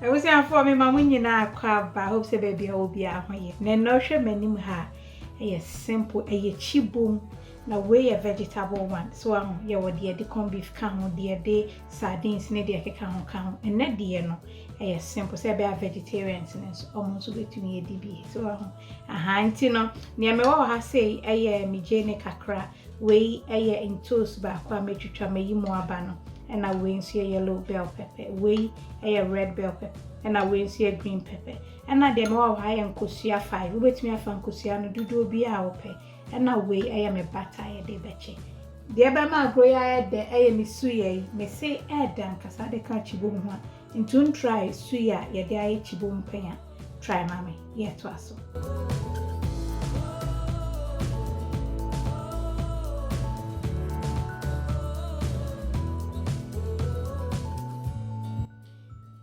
I was here for me, my winning now crab. I hope so, baby. I will be out here. No, she many ha. A simple, a Kyebom. Na way a vegetable one. So yeah, what the corned beef can the sardines, nedia can and net dear no. A simple say be a vegetarians almost get to me a DB. So a hantino near me what I say a me jane kakra way a in toast back kwa me to me more bano and I win see a yellow bell pepper, way a red bell pepper, and I win see a green pepper. And I dem all I am kusia 5. Wait me a fan kusia no do be our pay. And now way I am a batter a day betche. The Abama grow I am suya, may say Adam Casa de Kyebom one. And to try suya, ya de Kyebom paya. Try, mammy, yet to us.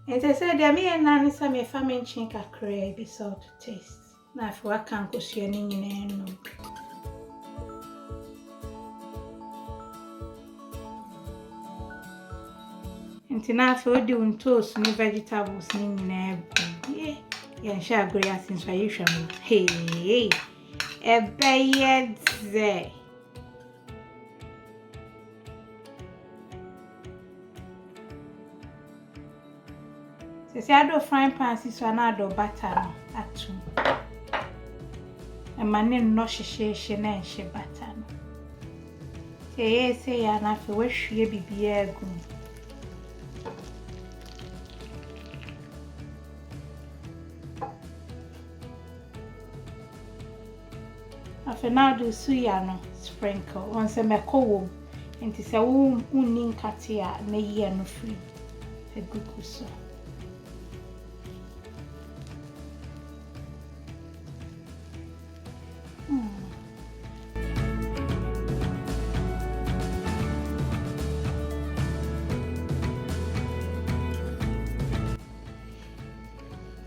And I said, there me and Nanny some a famine chink a cray be salt to taste. Now, for I can't go see any no. Nti na afa odi toast ni vegetables ni nyina ya sha agree asin so ayehwa mo hey ebeyedze se ado frying pan si so na ado butter no atu amane no hyehyehye na enhye butter no se ya na afa wahwie bibia agu afa na do suya no sprinkle on se MAKOLA enti se wo unni nkate a na yie no free egugu so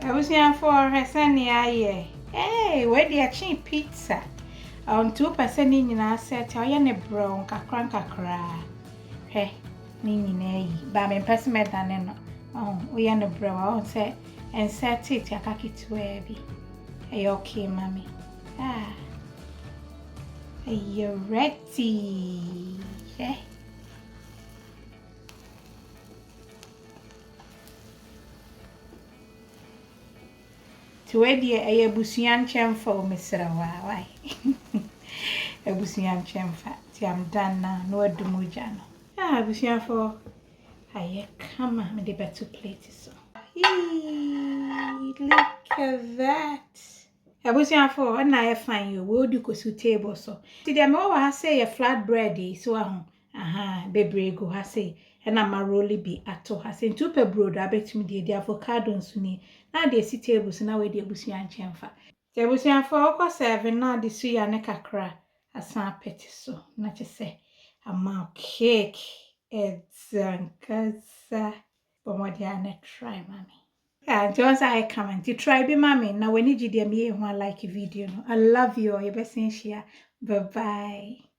I was here for her sunny eye. Hey, where the cheap pizza? On 2% in your set, I am a brown kakra. Hey, Nini, but I'm person than oh, we are a brown set and set it, I can't get to heavy. Hey, okay, mommy. Ah, are you ready? Hey. To where the abusian chamfer, Mr. Why? Abusian chamfer, I'm done now, no dumujano. Ah, abusian for I come with the better plate so. Look at that. Abusian for and I find you, will do cosu table so. See them all I say a flat bready, so aha, baby go I say. And I'm a rolly be at all. I sent 2 per broad. I bet me the avocado and sunny. Now they see tables now where the busian chamfer. The busian for 7 now the suya nekakra a san petty so. Not to say a mouth cake. It's casa. But what they are not try, mommy. Yeah, once I come and to try be mommy. Now when you did me one like a video. I love you. Your best share. Bye bye.